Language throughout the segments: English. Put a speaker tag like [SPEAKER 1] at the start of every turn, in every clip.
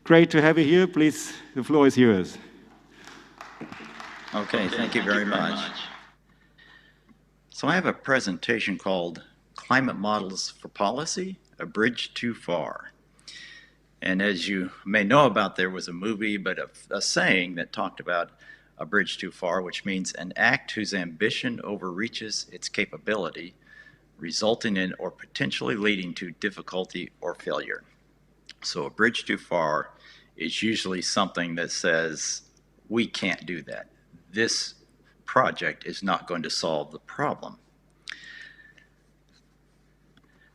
[SPEAKER 1] Great to have you here. Please, the floor is yours.
[SPEAKER 2] Okay, thank you very much. So I have a presentation called Climate Models for Policy, A Bridge Too Far. And as you may know about, there was a movie, but a saying that talked about a bridge too far, which means an act whose ambition overreaches its capability, resulting in or potentially leading to difficulty or failure. So a bridge too far is usually something that says, we can't do that. This project is not going to solve the problem.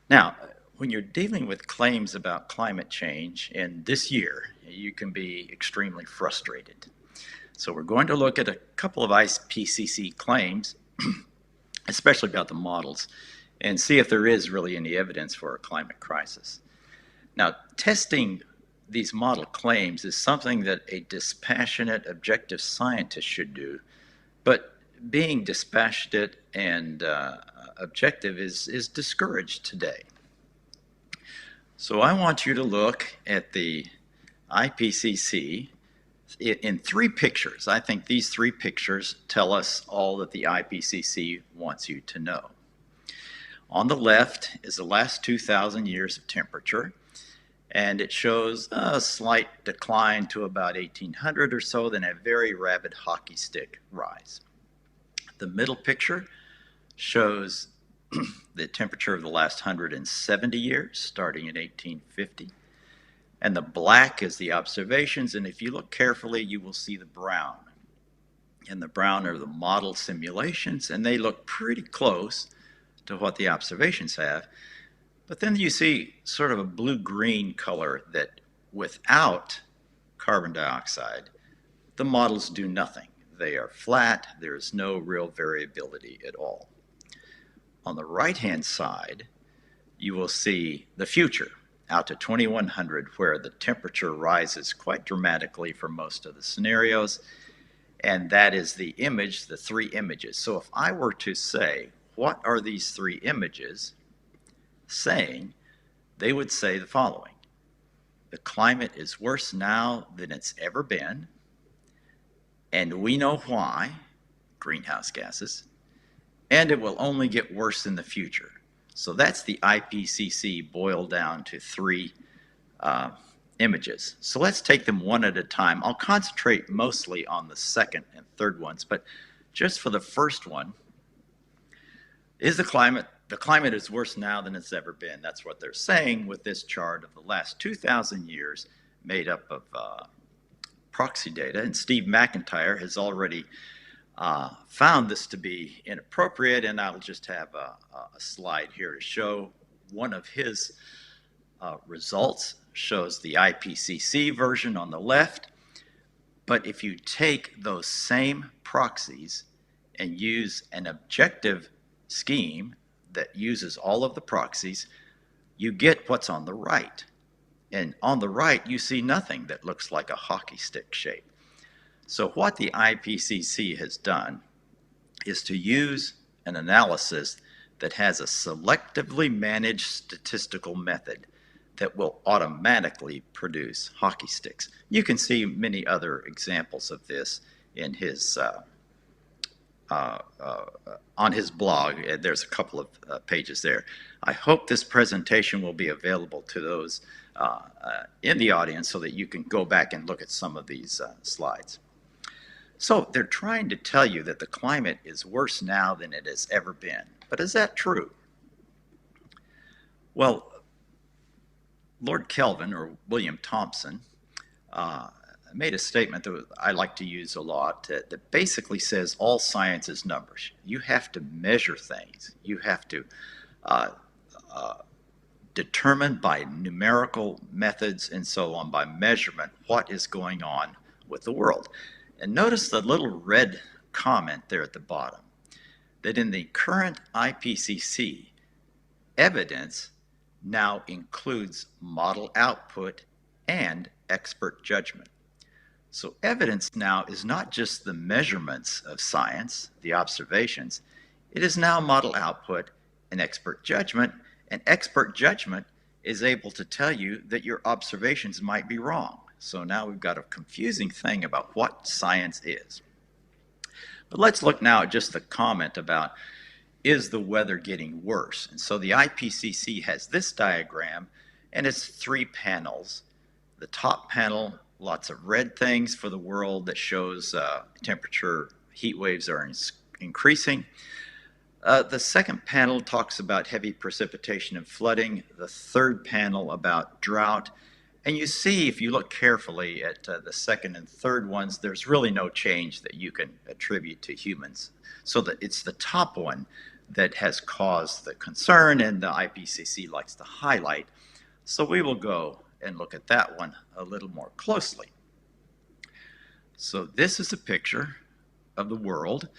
[SPEAKER 2] Now, when you're dealing with claims about climate change in this year, you can be extremely frustrated. So we're going to look at a couple of Ipcc claims, especially about the models, and see if there is really any evidence for a climate crisis. Now, testing these model claims is something that a dispassionate, objective scientist should do, but being dispassionate and objective is discouraged today. So I want you to look at the Ipcc in three pictures. I think these three pictures tell us all that the Ipcc wants you to know. On the left is the last 2,000 years of temperature, and it shows a slight decline to about 1800 or so, then a very rapid hockey stick rise. The middle picture shows the temperature of the last 170 years, starting in 1850. And the black is the observations, and if you look carefully, you will see the brown. And the brown are the model simulations, and they look pretty close to what the observations have. But then you see sort of a blue-green color that without carbon dioxide, the models do nothing. They are flat, there is no real variability at all. On the right-hand side, you will see the future out to 2100, where the temperature rises quite dramatically for most of the scenarios, and that is the image, the three images. So if I were to say, what are these three images saying, they would say the following: the climate is worse now than it's ever been, and we know why, greenhouse gases, and it will only get worse in the future. So that's the Ipcc boiled down to three images. So let's take them one at a time. I'll concentrate mostly on the second and third ones, but just for the first one, is the climate is worse now than it's ever been. That's what they're saying with this chart of the last 2,000 years made up of proxy data. And Steve McIntyre has already found this to be inappropriate, and I'll just have a slide here to show one of his results. Shows the Ipcc version on the left, but if you take those same proxies and use an objective scheme that uses all of the proxies, you get what's on the right. And on the right, you see nothing that looks like a hockey stick shape. So what the Ipcc has done is to use an analysis that has a selectively managed statistical method that will automatically produce hockey sticks. You can see many other examples of this in his on his blog. There's a couple of pages there. I hope this presentation will be available to those in the audience so that you can go back and look at some of these slides. So they're trying to tell you that the climate is worse now than it has ever been. But is that true? Well, Lord Kelvin, or William Thomson, made a statement that I like to use a lot that basically says all science is numbers. You have to measure things. You have to determine by numerical methods and so on, by measurement, what is going on with the world. And notice the little red comment there at the bottom, that in the current Ipcc, evidence now includes model output and expert judgment. So evidence now is not just the measurements of science, the observations, it is now model output and expert judgment, and expert judgment is able to tell you that your observations might be wrong. So now we've got a confusing thing about what science is. But let's look now at just the comment about, is the weather getting worse? And so the IPCC has this diagram, and it's 3 panels. The top panel, lots of red things for the world that shows temperature, heat waves are increasing. The second panel talks about heavy precipitation and flooding. The third panel about drought. And you see, if you look carefully at the second and third ones, there's really no change that you can attribute to humans. So that it's the top one that has caused the concern, and the IPCC likes to highlight. So we will go and look at that one a little more closely. So this is a picture of the world,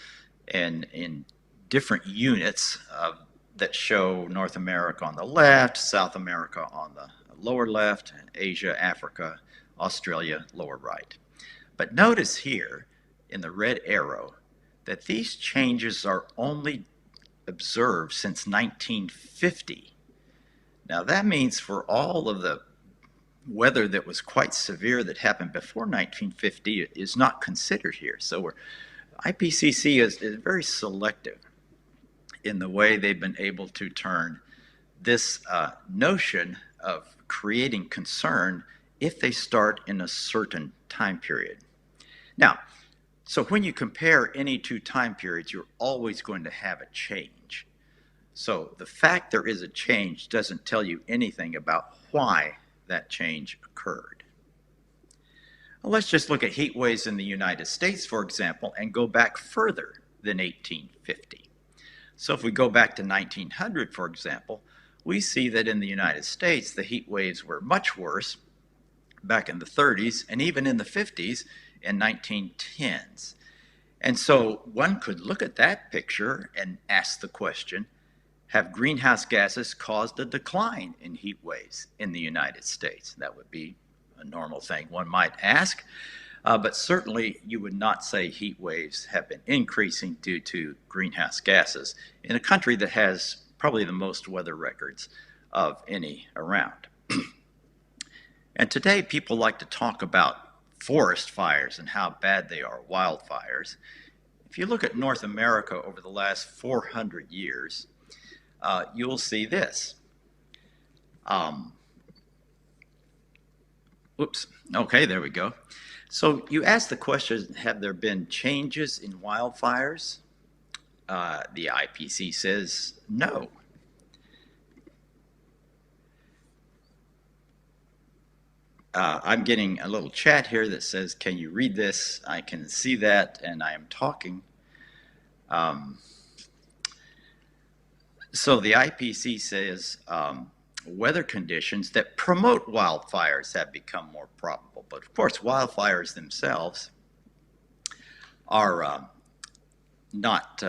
[SPEAKER 2] and in different units that show North America on the left, South America on the lower left, and Asia, Africa, Australia, lower right. But notice here in the red arrow that these changes are only observed since 1950. Now that means for all of the weather that was quite severe that happened before 1950 is not considered here. So IPCC is very selective in the way they've been able to turn this notion of creating concern if they start in a certain time period. Now, so when you compare any 2 time periods, you're always going to have a change. So the fact there is a change doesn't tell you anything about why that change occurred. Well, let's just look at heat waves in the United States, for example, and go back further than 1850. So if we go back to 1900, for example, we see that in the United States, the heat waves were much worse back in the 30s and even in the 50s and 1910s. And so one could look at that picture and ask the question, have greenhouse gases caused a decline in heat waves in the United States? That would be a normal thing one might ask. But certainly you would not say heat waves have been increasing due to greenhouse gases in a country that has probably the most weather records of any around. And today people like to talk about forest fires and how bad they are, wildfires. If you look at North America over the last 400 years, you'll see this. Oops, okay, there we go. So you ask the question, have there been changes in wildfires? The IPCC says no. I'm getting a little chat here that says, can you read this? I can see that, and I am talking. So the IPCC says weather conditions that promote wildfires have become more probable. But of course, wildfires themselves are not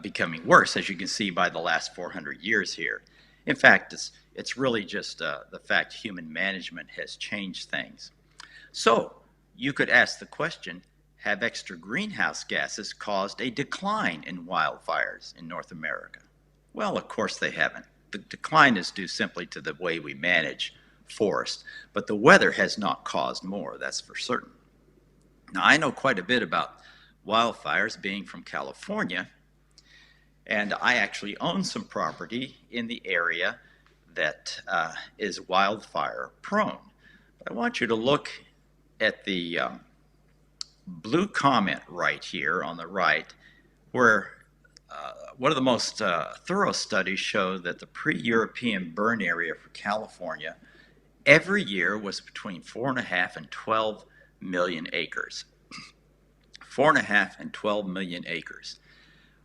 [SPEAKER 2] becoming worse, as you can see by the last 400 years here. In fact, it's really just the fact human management has changed things. So you could ask the question, have extra greenhouse gases caused a decline in wildfires in North America? Well, of course they haven't. The decline is due simply to the way we manage forests, but the weather has not caused more, that's for certain. Now, I know quite a bit about wildfires, being from California, and I actually own some property in the area that is wildfire prone. I want you to look at the blue comment right here on the right, where one of the most thorough studies showed that the pre-European burn area for California every year was between 4.5 and 12 million acres. 4.5 and 12 million acres.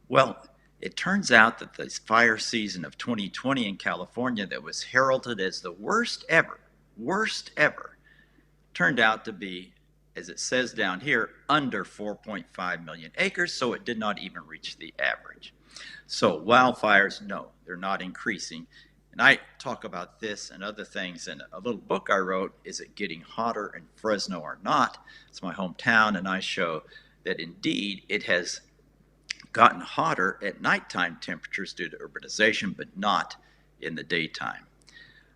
[SPEAKER 2] Well, it turns out that the fire season of 2020 in California that was heralded as the worst ever, turned out to be, as it says down here, under 4.5 million acres, so it did not even reach the average. So wildfires, no, they're not increasing. And I talk about this and other things in a little book I wrote, Is It Getting Hotter in Fresno or Not? It's my hometown, and I show that indeed it has gotten hotter at nighttime temperatures due to urbanization, but not in the daytime.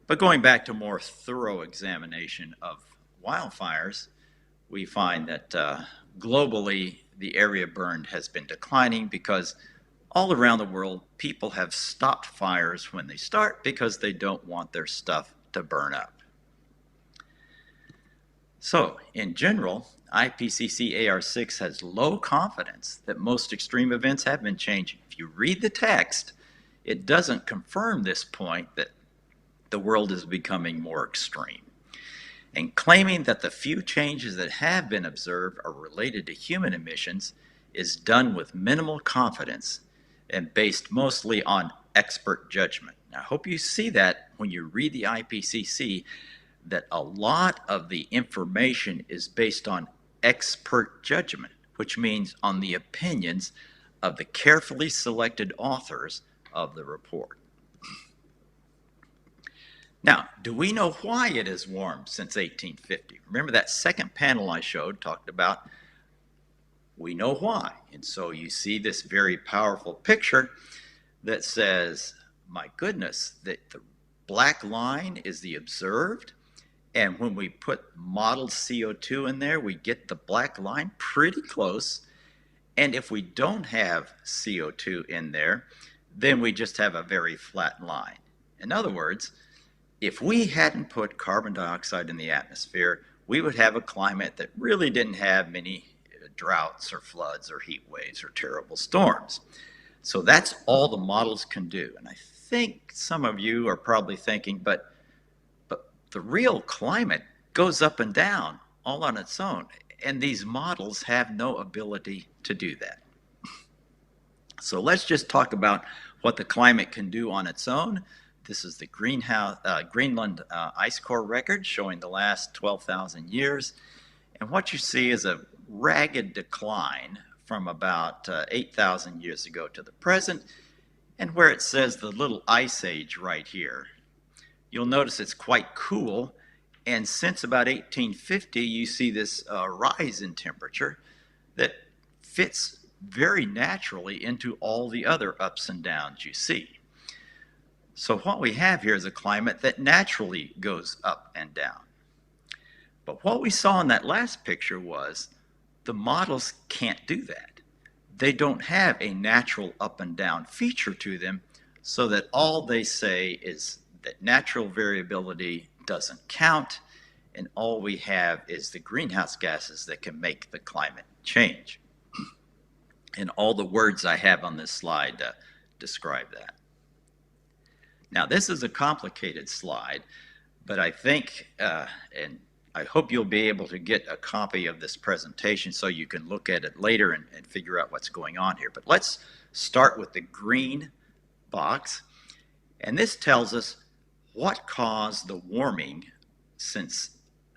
[SPEAKER 2] But going back to more thorough examination of wildfires, we find that globally the area burned has been declining because all around the world people have stopped fires when they start because they don't want their stuff to burn up. So, in general, IPCC AR6 has low confidence that most extreme events have been changing. If you read the text, it doesn't confirm this point that the world is becoming more extreme. And claiming that the few changes that have been observed are related to human emissions is done with minimal confidence and based mostly on expert judgment. Now, I hope you see that when you read the IPCC, that a lot of the information is based on expert judgment, which means on the opinions of the carefully selected authors of the report. Now, do we know why it has warmed since 1850? Remember that second panel I showed talked about we know why. And so you see this very powerful picture that says, my goodness, that the black line is the observed. And when we put modeled CO2 in there, we get the black line pretty close. And if we don't have CO2 in there, then we just have a very flat line. In other words, if we hadn't put carbon dioxide in the atmosphere, we would have a climate that really didn't have many droughts or floods or heat waves or terrible storms. So that's all the models can do. And I think some of you are probably thinking, but the real climate goes up and down all on its own. And these models have no ability to do that. So let's just talk about what the climate can do on its own. This is the Greenland ice core record showing the last 12,000 years. And what you see is a ragged decline from about 8,000 years ago to the present. And where it says the little ice age right here, you'll notice it's quite cool. And since about 1850, you see this rise in temperature that fits very naturally into all the other ups and downs you see. So what we have here is a climate that naturally goes up and down. But what we saw in that last picture was the models can't do that. They don't have a natural up and down feature to them, so that all they say is that natural variability doesn't count, and all we have is the greenhouse gases that can make the climate change. And all the words I have on this slide describe that. Now, this is a complicated slide, but I think, and I hope you'll be able to get a copy of this presentation so you can look at it later and figure out what's going on here. But let's start with the green box. And this tells us what caused the warming since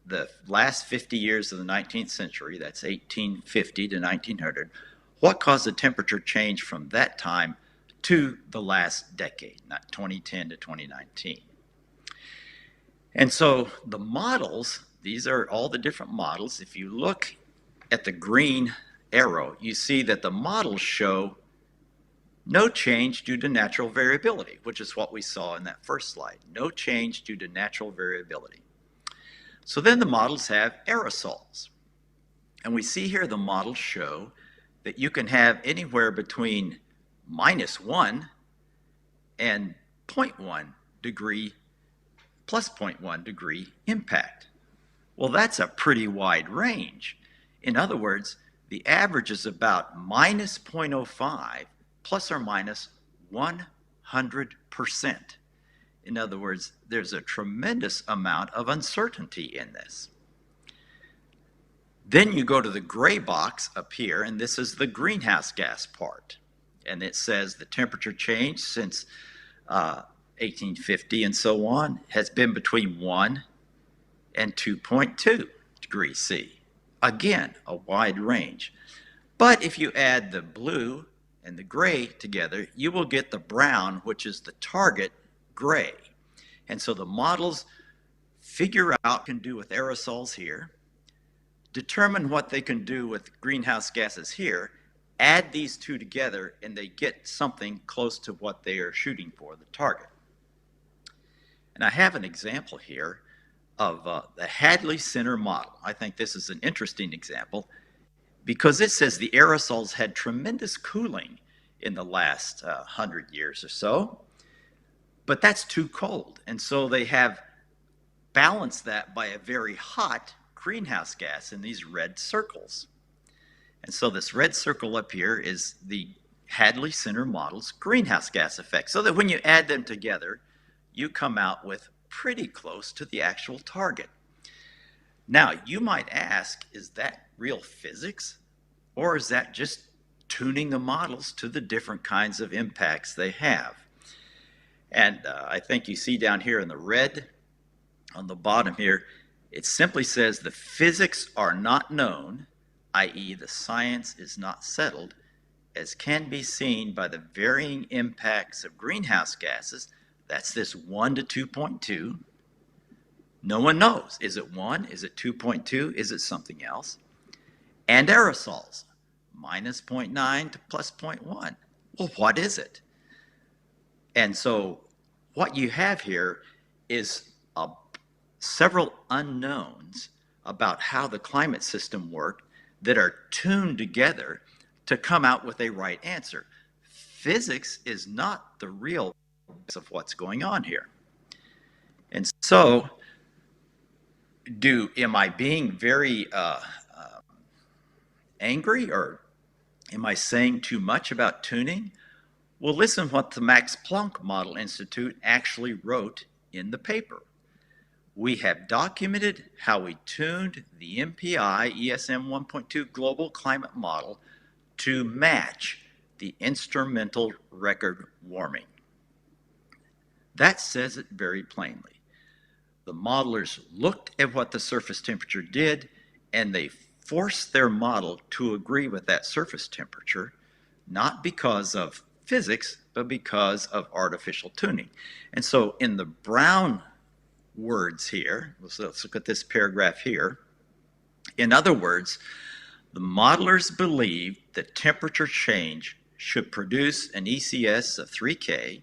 [SPEAKER 2] the last 50 years of the 19th century, that's 1850 to 1900, what caused the temperature change from that time to the last decade, not 2010 to 2019. And so the models, these are all the different models. If you look at the green arrow, you see that the models show no change due to natural variability, which is what we saw in that first slide. No change due to natural variability. So then the models have aerosols. And we see here the models show that you can have anywhere between -1 and 0.1 degree, plus 0.1 degree impact. Well, that's a pretty wide range. In other words, the average is about -0.05 plus or minus 100%. In other words, there's a tremendous amount of uncertainty in this. Then you go to the gray box up here, and this is the greenhouse gas part. And it says the temperature change since 1850 and so on has been between 1 and 2.2 degrees C. Again, a wide range. But if you add the blue and the gray together, you will get the brown, which is the target gray. And so the models figure out what they can do with aerosols here, determine what they can do with greenhouse gases here, add these two together, and they get something close to what they are shooting for, the target. And I have an example here of the Hadley Center model. I think this is an interesting example because it says the aerosols had tremendous cooling in the last 100 years or so, but that's too cold. And so they have balanced that by a very hot greenhouse gas in these red circles. And so this red circle up here is the Hadley Center model's greenhouse gas effect, so that when you add them together, you come out with pretty close to the actual target. Now, you might ask, is that real physics, or is that just tuning the models to the different kinds of impacts they have? And I think you see down here in the red on the bottom here, it simply says the physics are not known, i.e. the science is not settled, as can be seen by the varying impacts of greenhouse gases. That's this 1 to 2.2. No one knows. Is it 1? Is it 2.2? Is it something else? And aerosols, minus 0.9 to plus 0.1. Well, what is it? And so what you have here is several unknowns about how the climate system worked that are tuned together to come out with a right answer. Physics is not the real of what's going on here. And so, am I being very angry, or am I saying too much about tuning? Well, listen what the Max Planck Model Institute actually wrote in the paper. We have documented how we tuned the MPI ESM 1.2 global climate model to match the instrumental record warming. That says it very plainly. The modelers looked at what the surface temperature did, and they forced their model to agree with that surface temperature, not because of physics, but because of artificial tuning. And so in the brown words here, let's look at this paragraph here. In other words, the modelers believed that temperature change should produce an ECS of 3K,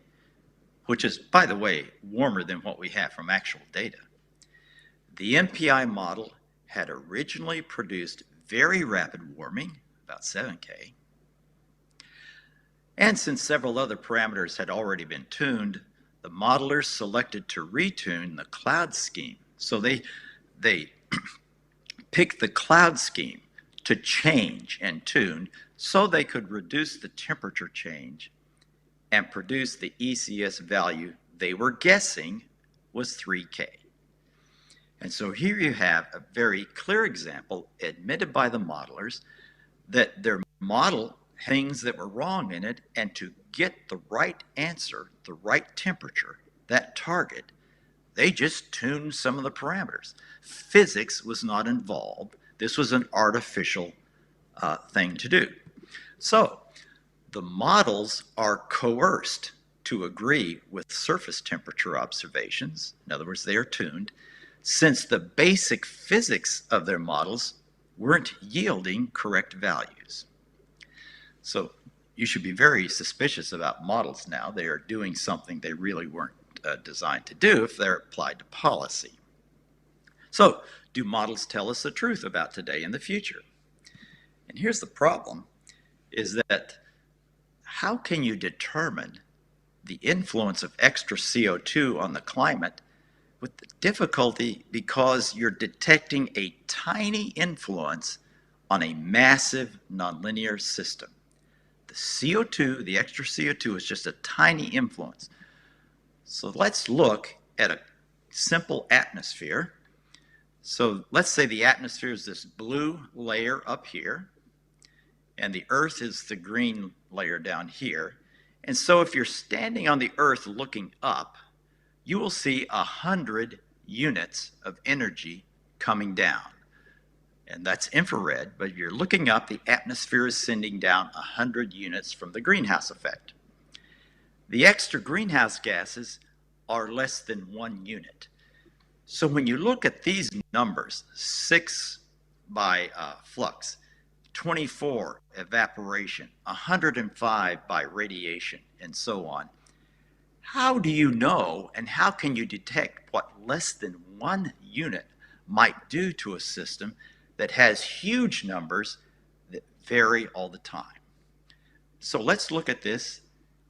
[SPEAKER 2] which is, by the way, warmer than what we have from actual data. The MPI model had originally produced very rapid warming, about 7K. And since several other parameters had already been tuned, the modelers selected to retune the cloud scheme. So they picked the cloud scheme to change and tune so they could reduce the temperature change and produce the ECS value they were guessing was 3K. And so here you have a very clear example admitted by the modelers that their model had things that were wrong in it, and to get the right answer, the right temperature, that target, they just tuned some of the parameters. Physics was not involved. This was an artificial thing to do. So the models are coerced to agree with surface temperature observations. In other words, they are tuned, since the basic physics of their models weren't yielding correct values. So you should be very suspicious about models now. They are doing something they really weren't designed to do if they're applied to policy. So, do models tell us the truth about today and the future? And here's the problem, is that how can you determine the influence of extra CO2 on the climate with the difficulty because you're detecting a tiny influence on a massive nonlinear system? The CO2, the extra CO2, is just a tiny influence. So let's look at a simple atmosphere. So let's say the atmosphere is this blue layer up here, and the Earth is the green layer down here. And so if you're standing on the Earth looking up, you will see 100 units of energy coming down. And that's infrared, but if you're looking up, the atmosphere is sending down 100 units from the greenhouse effect. The extra greenhouse gases are less than 1 unit. So when you look at these numbers, 6 by flux, 24 evaporation, 105 by radiation, and so on, how do you know and how can you detect what less than 1 unit might do to a system that has huge numbers that vary all the time? So let's look at this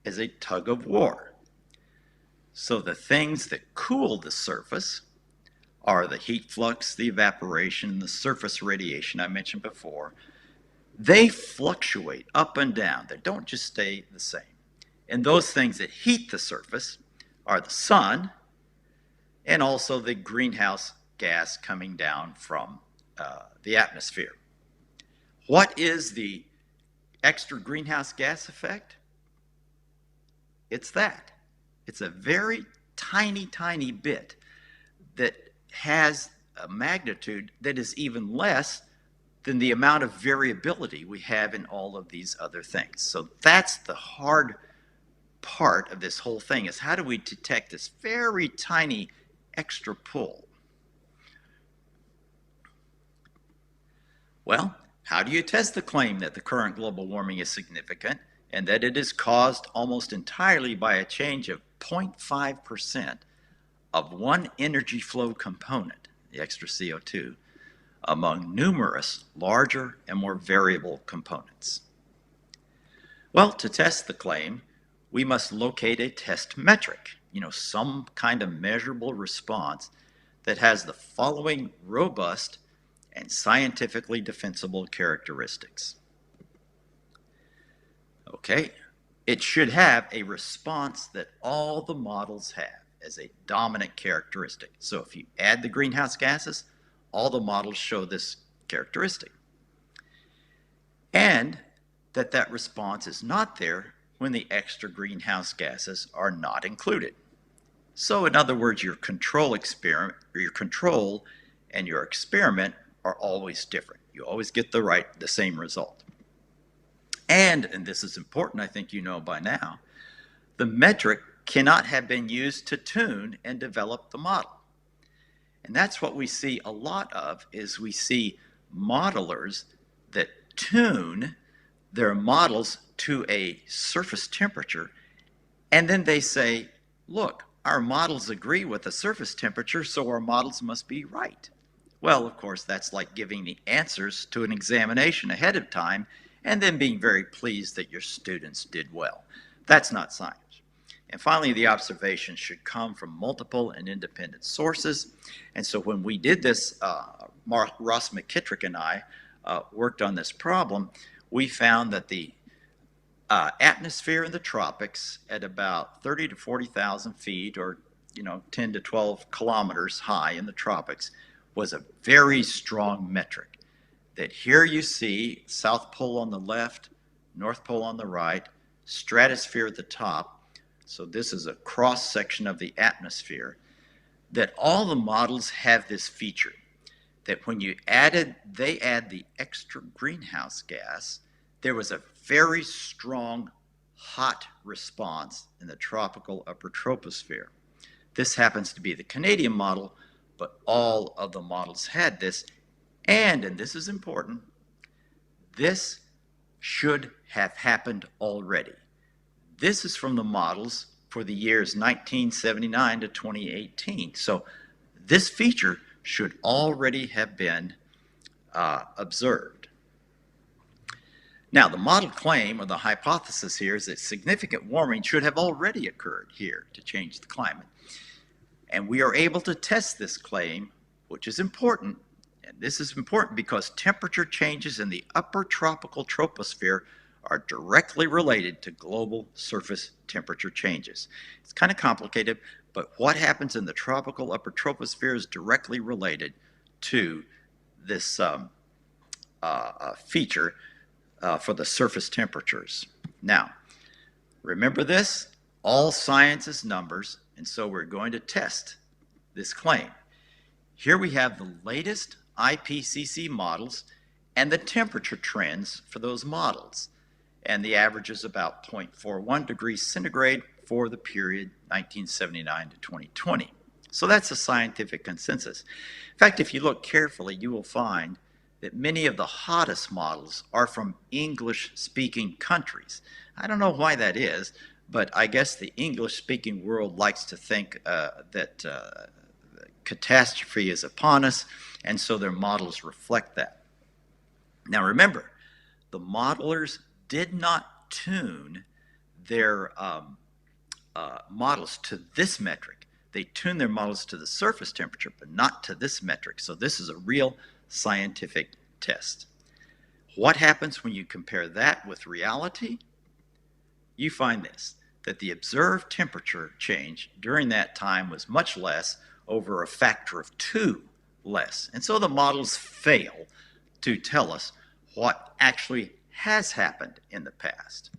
[SPEAKER 2] as a tug of war. So the things that cool the surface are the heat flux, the evaporation, the surface radiation I mentioned before. They fluctuate up and down. They don't just stay the same. And those things that heat the surface are the sun and also the greenhouse gas coming down from the atmosphere. What is the extra greenhouse gas effect? It's that. It's a very tiny, tiny bit that has a magnitude that is even less than the amount of variability we have in all of these other things. So that's the hard part of this whole thing, is how do we detect this very tiny extra pull? Well, how do you test the claim that the current global warming is significant and that it is caused almost entirely by a change of 0.5% of one energy flow component, the extra CO2, among numerous larger and more variable components? Well, to test the claim, we must locate a test metric, some kind of measurable response that has the following robust and scientifically defensible characteristics. Okay, it should have a response that all the models have as a dominant characteristic. So if you add the greenhouse gases, all the models show this characteristic. And that response is not there when the extra greenhouse gases are not included. So in other words, your control and your experiment are always different. You always get the same result. And this is important, I think you know by now, the metric cannot have been used to tune and develop the model. And that's what we see a lot of, is we see modelers that tune their models to a surface temperature, and then they say, look, our models agree with the surface temperature, so our models must be right. Well, of course, that's like giving the answers to an examination ahead of time and then being very pleased that your students did well. That's not science. And finally, the observation should come from multiple and independent sources. And so when we did this, Ross McKittrick and I worked on this problem, we found that the atmosphere in the tropics at about 30 to 40,000 feet, or 10 to 12 kilometers high in the tropics, was a very strong metric. That here you see South Pole on the left, North Pole on the right, stratosphere at the top. So this is a cross section of the atmosphere. That all the models have this feature, that when they add the extra greenhouse gas, there was a very strong hot response in the tropical upper troposphere. This happens to be the Canadian model, but all of the models had this. And this is important, this should have happened already. This is from the models for the years 1979 to 2018. So this feature should already have been observed. Now, the model claim, or the hypothesis here, is that significant warming should have already occurred here to change the climate. And we are able to test this claim, which is important. And this is important because temperature changes in the upper tropical troposphere are directly related to global surface temperature changes. It's kind of complicated, but what happens in the tropical upper troposphere is directly related to this feature for the surface temperatures. Now, remember this, all science is numbers, and so we're going to test this claim. Here we have the latest IPCC models and the temperature trends for those models. And the average is about 0.41 degrees centigrade for the period 1979 to 2020. So that's a scientific consensus. In fact, if you look carefully, you will find that many of the hottest models are from English-speaking countries. I don't know why that is, but I guess the English-speaking world likes to think that catastrophe is upon us, and so their models reflect that. Now remember, the modelers did not tune their models to this metric. They tuned their models to the surface temperature, but not to this metric. So this is a real scientific test. What happens when you compare that with reality? You find this, that the observed temperature change during that time was much less, over a factor of 2 less. And so the models fail to tell us what actually has happened in the past.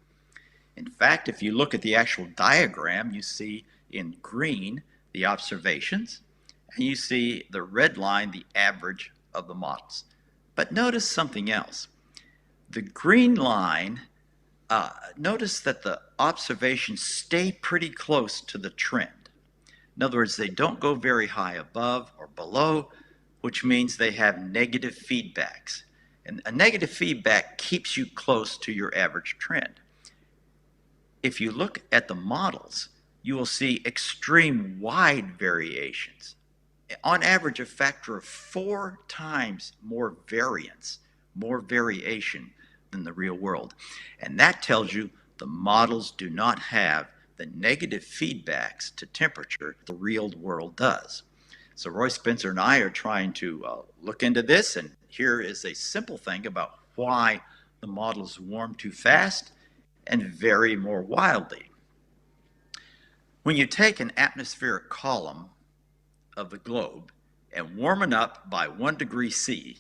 [SPEAKER 2] In fact, if you look at the actual diagram, you see in green the observations, and you see the red line, the average of the models. But notice something else. The green line, notice that the observations stay pretty close to the trend. In other words, they don't go very high above or below, which means they have negative feedbacks. And a negative feedback keeps you close to your average trend. If you look at the models, you will see extreme wide variations. On average, a factor of 4 times more variance, more variation than the real world. And that tells you the models do not have the negative feedbacks to temperature the real world does. So Roy Spencer and I are trying to look into this, and here is a simple thing about why the models warm too fast and vary more wildly. When you take an atmospheric column of the globe and warm it up by 1 degree C,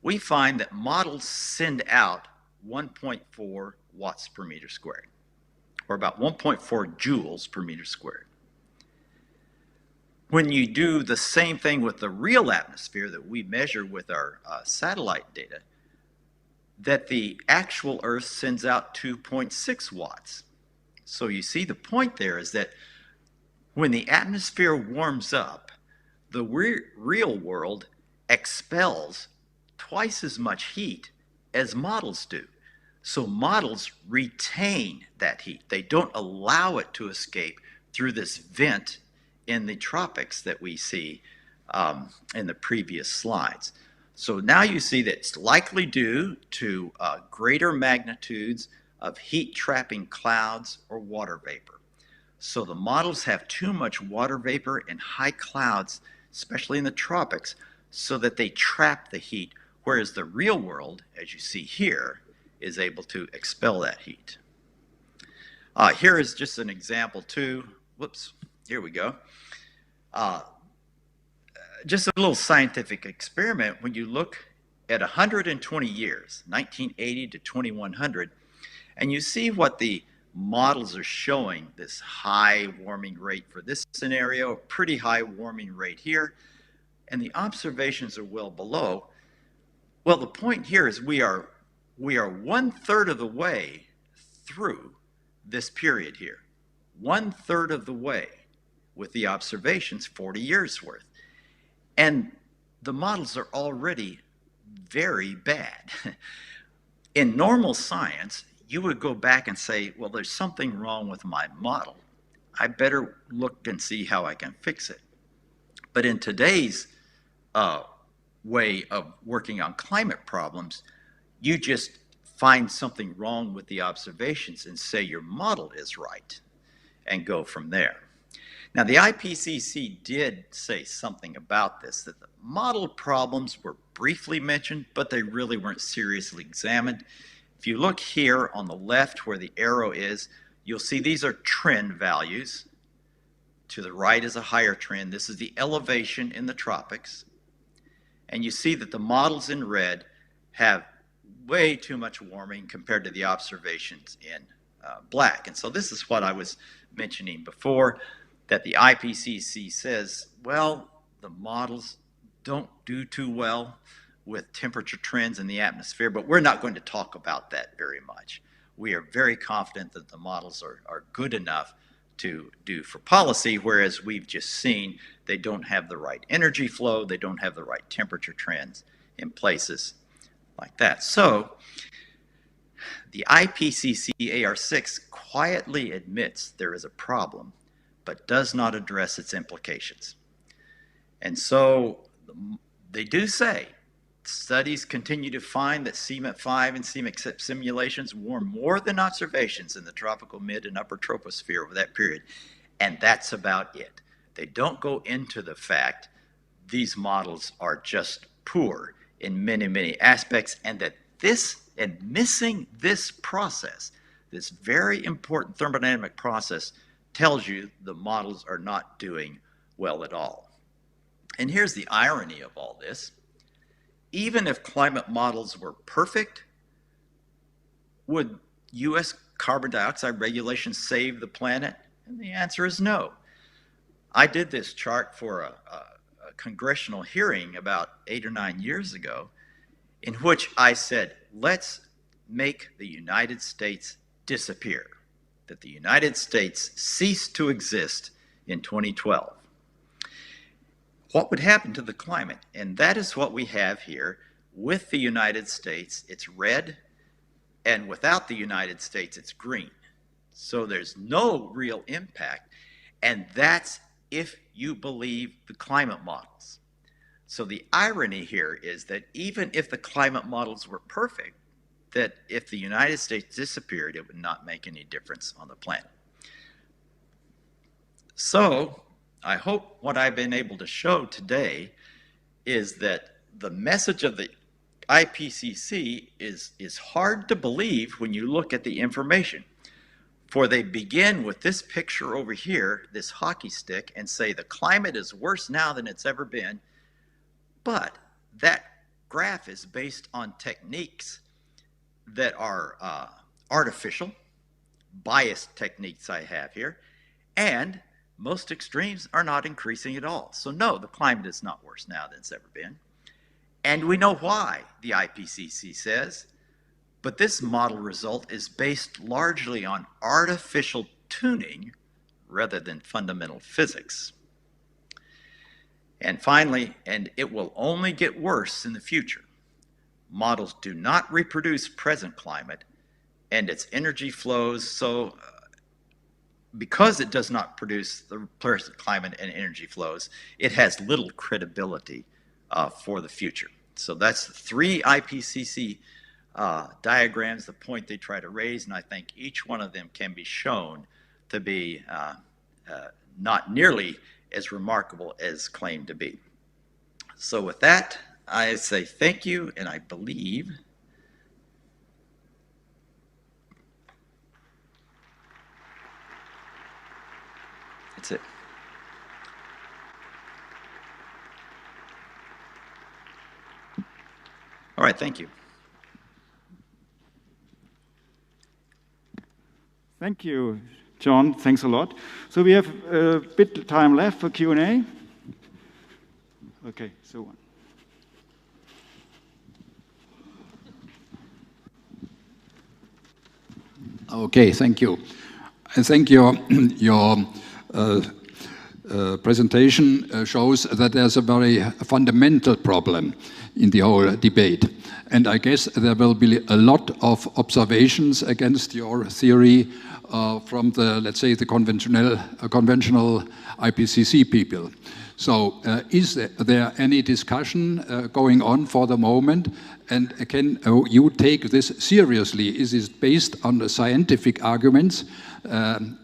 [SPEAKER 2] we find that models send out 1.4 watts per meter squared, or about 1.4 joules per meter squared. When you do the same thing with the real atmosphere that we measure with our satellite data, that the actual Earth sends out 2.6 watts. So you see the point there is that when the atmosphere warms up, the real world expels twice as much heat as models do. So models retain that heat. They don't allow it to escape through this vent in the tropics that we see in the previous slides. So now you see that it's likely due to greater magnitudes of heat-trapping clouds or water vapor. So the models have too much water vapor and high clouds, especially in the tropics, so that they trap the heat, whereas the real world, as you see here, is able to expel that heat. Here is just an example too. Whoops, here we go. Just a little scientific experiment. When you look at 120 years, 1980 to 2100, and you see what the models are showing, this high warming rate for this scenario, a pretty high warming rate here, and the observations are well below. Well, the point here is we are 1/3 of the way through this period here. 1/3 of the way with the observations, 40 years worth. And the models are already very bad. In normal science, you would go back and say, well, there's something wrong with my model. I better look and see how I can fix it. But in today's way of working on climate problems, you just find something wrong with the observations and say your model is right and go from there. Now, the IPCC did say something about this, that the model problems were briefly mentioned, but they really weren't seriously examined. If you look here on the left where the arrow is, you'll see these are trend values. To the right is a higher trend. This is the elevation in the tropics. And you see that the models in red have way too much warming compared to the observations in black. And so this is what I was mentioning before, that the IPCC says, well, the models don't do too well with temperature trends in the atmosphere, but we're not going to talk about that very much. We are very confident that the models are good enough to do for policy, whereas we've just seen they don't have the right energy flow, they don't have the right temperature trends in places like that. So the IPCC AR6 quietly admits there is a problem, but does not address its implications. And so they do say, studies continue to find that CMET5 and CMET simulations warm more than observations in the tropical mid and upper troposphere over that period. And that's about it. They don't go into the fact these models are just poor in many, many aspects, and that missing this process, this very important thermodynamic process, tells you the models are not doing well at all. And here's the irony of all this. Even if climate models were perfect, would US carbon dioxide regulations save the planet? And the answer is no. I did this chart for a congressional hearing about 8 or 9 years ago, in which I said, let's make the United States disappear, that the United States cease to exist in 2012. What would happen to the climate? And that is what we have here with the United States. It's red, and without the United States, it's green. So there's no real impact, and that's if you believe the climate models. So the irony here is that even if the climate models were perfect, that if the United States disappeared, it would not make any difference on the planet. So I hope what I've been able to show today is that the message of the IPCC is hard to believe when you look at the information. For they begin with this picture over here, this hockey stick, and say the climate is worse now than it's ever been. But that graph is based on techniques that are artificial, biased techniques I have here, and most extremes are not increasing at all. So no, the climate is not worse now than it's ever been. And we know why, the IPCC says, but this model result is based largely on artificial tuning rather than fundamental physics. And finally, and it will only get worse in the future, models do not reproduce present climate and its energy flows, so because it does not produce the present climate and energy flows, it has little credibility for the future. So that's the 3 IPCC diagrams, the point they try to raise, and I think each one of them can be shown to be not nearly as remarkable as claimed to be. So with that, I say thank you, and I believe that's it. All right, thank you.
[SPEAKER 1] Thank you, John. Thanks a lot. So we have a bit of time left for Q&A. Okay, so on.
[SPEAKER 3] Okay, thank you. I think your presentation shows that there's a very fundamental problem in the whole debate. And I guess there will be a lot of observations against your theory from the, let's say, the conventional IPCC people. So is there any discussion going on for the moment? And can you take this seriously? Is it based on the scientific arguments?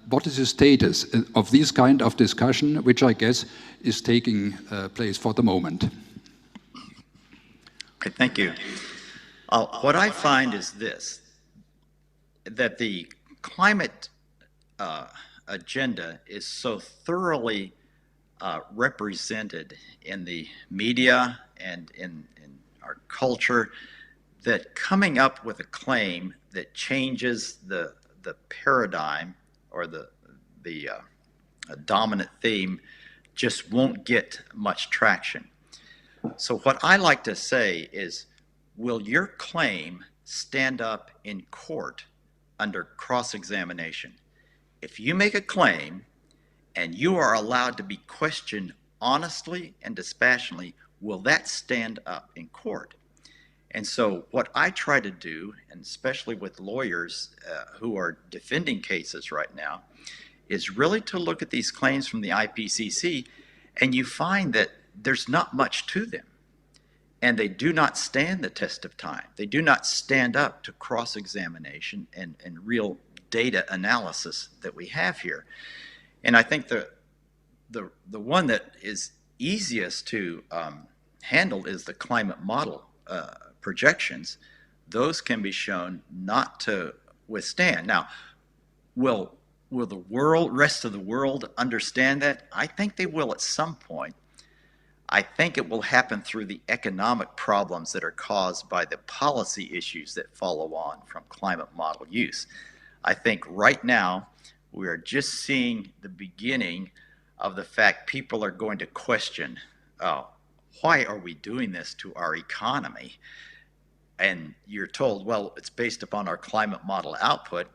[SPEAKER 3] What is the status of this kind of discussion, which I guess is taking place for the moment?
[SPEAKER 2] Okay, thank you. What I find is this, that the climate agenda is so thoroughly represented in the media and in our culture that coming up with a claim that changes the paradigm or the dominant theme just won't get much traction. So what I like to say is, will your claim stand up in court under cross-examination? If you make a claim and you are allowed to be questioned honestly and dispassionately, will that stand up in court? And so what I try to do, and especially with lawyers who are defending cases right now, is really to look at these claims from the IPCC, and you find that there's not much to them. And they do not stand the test of time. They do not stand up to cross-examination and real data analysis that we have here. And I think the one that is easiest to handle is the climate model projections. Those can be shown not to withstand. Now, will the rest of the world understand that? I think they will at some point. I think it will happen through the economic problems that are caused by the policy issues that follow on from climate model use. I think right now we are just seeing the beginning of the fact people are going to question, why are we doing this to our economy? And you're told, well, it's based upon our climate model output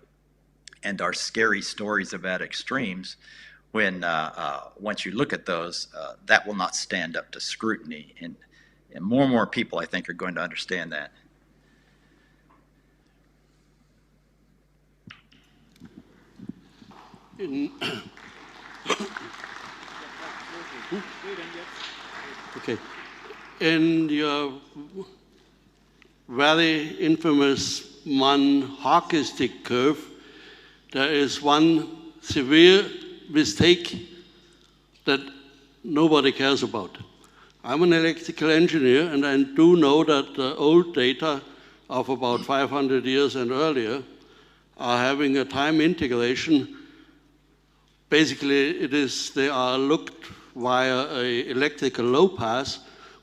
[SPEAKER 2] and our scary stories about extremes, when once you look at those, that will not stand up to scrutiny. And more people, I think, are going to understand that.
[SPEAKER 4] Okay. In your very infamous hockey stick curve, there is one severe mistake that nobody cares about. I'm an electrical engineer, and I do know that the old data of about 500 years and earlier are having a time integration. Basically, they are looked via an electrical low pass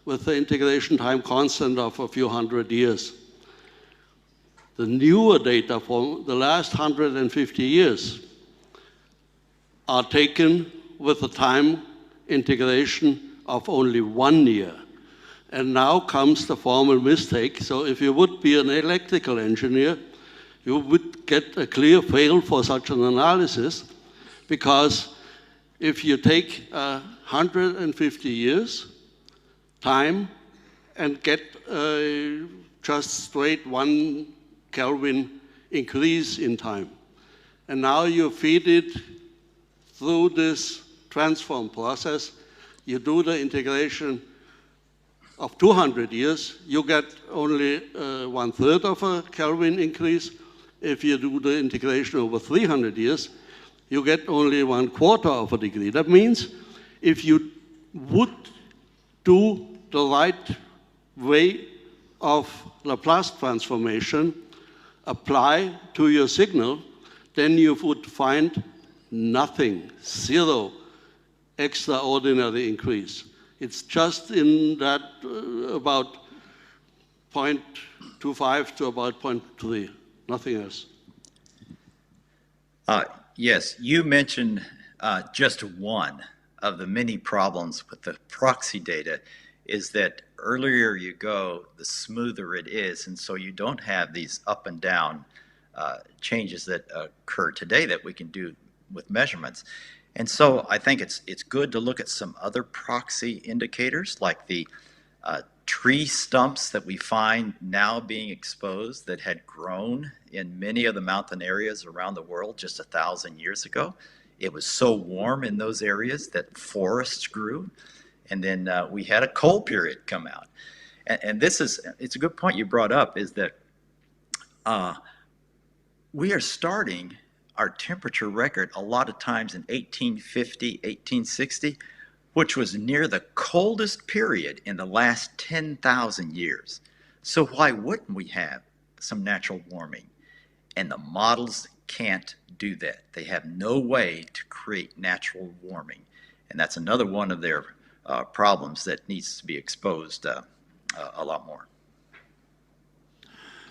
[SPEAKER 4] with the integration time constant of a few hundred years. The newer data from the last 150 years are taken with a time integration of only 1 year. And now comes the formal mistake. So if you would be an electrical engineer, you would get a clear fail for such an analysis, because if you take 150 years time and get just straight 1 Kelvin increase in time, and now you feed it through this transform process, you do the integration of 200 years, you get only 1/3 of a Kelvin increase. If you do the integration over 300 years, you get only 1/4 of a degree. That means if you would do the right way of Laplace transformation, apply to your signal, then you would find nothing, zero extraordinary increase. It's just in that about 0.25 to about 0.3, nothing else.
[SPEAKER 2] Yes, you mentioned just one of the many problems with the proxy data is that earlier you go, the smoother it is, and so you don't have these up and down changes that occur today that we can do with measurements. And so I think it's good to look at some other proxy indicators, like the tree stumps that we find now being exposed that had grown in many of the mountain areas around the world just 1,000 years ago. It was so warm in those areas that forests grew, and then we had a cold period come out. And it's a good point you brought up, is that we are starting our temperature record a lot of times in 1850, 1860, which was near the coldest period in the last 10,000 years. So why wouldn't we have some natural warming? And the models can't do that. They have no way to create natural warming. And that's another one of their problems that needs to be exposed a lot more.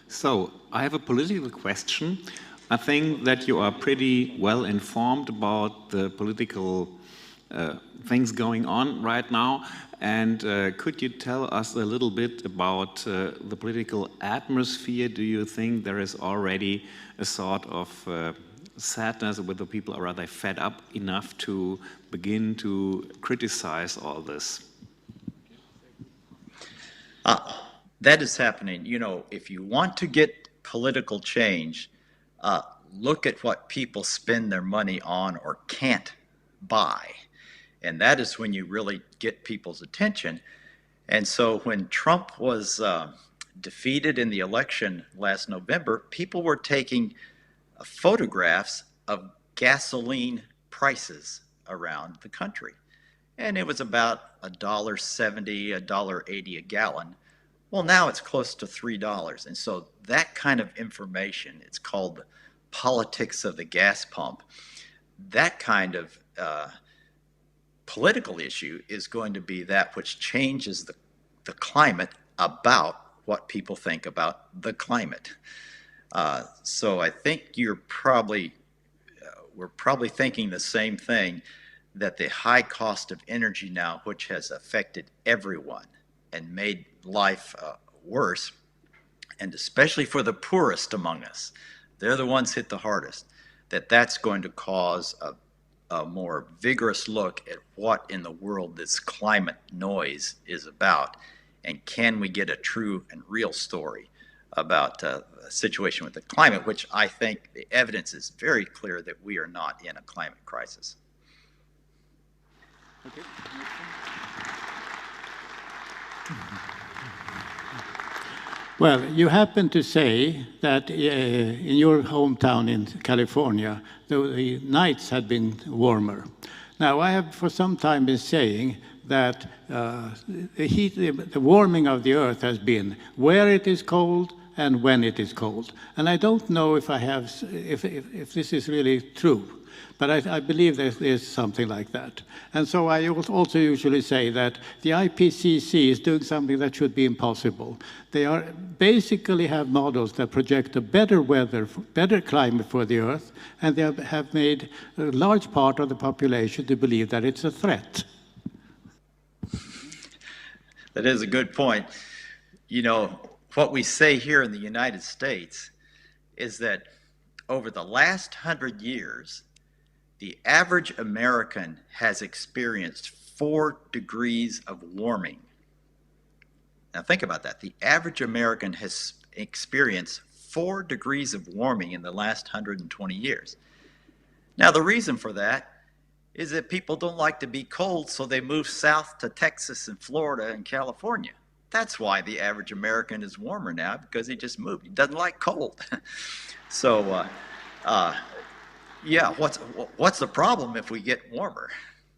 [SPEAKER 5] So I have a political question. I think that you are pretty well informed about the political things going on right now. And could you tell us a little bit about the political atmosphere? Do you think there is already a sort of sadness, where the people are rather fed up enough to begin to criticize all this?
[SPEAKER 2] That is happening. You know, if you want to get political change, look at what people spend their money on or can't buy. And that is when you really get people's attention. And so when Trump was defeated in the election last November, people were taking photographs of gasoline prices around the country. And it was about $1.70, $1.80 a gallon. Well, now it's close to $3. And so that kind of information, it's called the politics of the gas pump. That kind of political issue is going to be that which changes the climate about what people think about the climate. So I think we're probably thinking the same thing, that the high cost of energy now, which has affected everyone and made life worse, and especially for the poorest among us, they're the ones hit the hardest, that's going to cause a more vigorous look at what in the world this climate noise is about, and can we get a true and real story about a situation with the climate, which I think the evidence is very clear that we are not in a climate crisis.
[SPEAKER 1] Okay.
[SPEAKER 6] Well, you happen to say that in your hometown in California, the nights had been warmer. Now, I have for some time been saying that the warming of the earth has been where it is cold and when it is cold. And I don't know if this is really true, but I believe there's something like that. And so I also usually say that the Ipcc is doing something that should be impossible. They basically have models that project a better weather, better climate for the Earth, and they have made a large part of the population to believe that it's a threat.
[SPEAKER 2] That is a good point. You know, what we say here in the United States is that over the last 100 years, the average American has experienced 4 degrees of warming. Now think about that. The average American has experienced 4 degrees of warming in the last 120 years. Now the reason for that is that people don't like to be cold, so they move south to Texas and Florida and California. That's why the average American is warmer now, because he just moved. He doesn't like cold. So, yeah, what's the problem if we get warmer?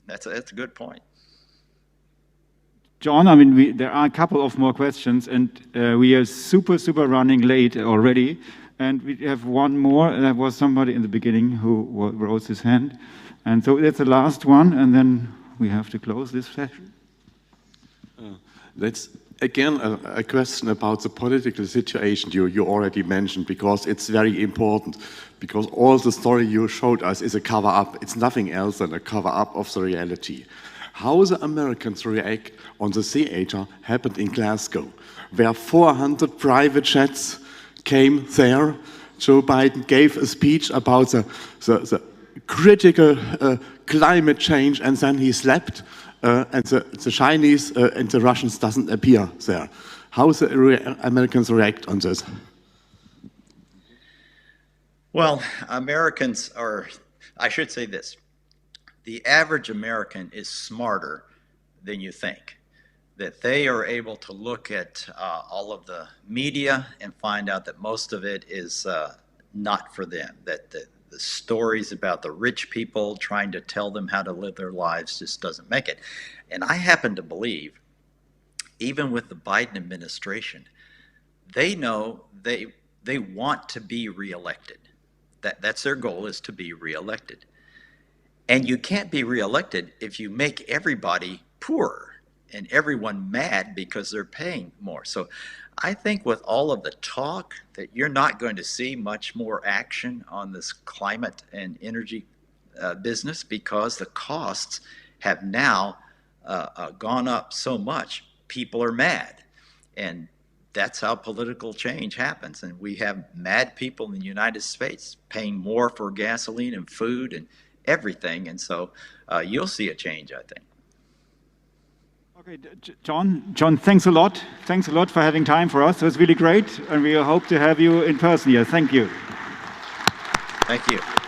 [SPEAKER 2] That's a good point.
[SPEAKER 1] John, I mean, there are a couple of more questions, and we are super running late already. And we have one more. There was somebody in the beginning who rose his hand. And so that's the last one, and then we have to close this session.
[SPEAKER 7] That's again a question about the political situation you already mentioned, because it's very important, because all the story you showed us is a cover-up. It's nothing else than a cover-up of the reality. How the Americans react on the theater happened in Glasgow, where 400 private jets came there. Joe Biden gave a speech about the critical climate change, and then he slept, and the Chinese and the Russians doesn't appear there. How the Americans react on this?
[SPEAKER 2] Well, Americans are, I should say this, the average American is smarter than you think. That they are able to look at all of the media and find out that most of it is not for them, that the stories about the rich people trying to tell them how to live their lives just doesn't make it. And I happen to believe, even with the Biden administration, they know they want to be reelected. That's their goal, is to be reelected. And you can't be reelected if you make everybody poorer and everyone mad because they're paying more. So I think with all of the talk that you're not going to see much more action on this climate and energy business, because the costs have now gone up so much, people are mad. And that's how political change happens. And we have mad people in the United States paying more for gasoline and food and everything. And so you'll see a change, I think.
[SPEAKER 1] Okay, John, thanks a lot. Thanks a lot for having time for us. It was really great, and we hope to have you in person here. Thank you.
[SPEAKER 2] Thank you.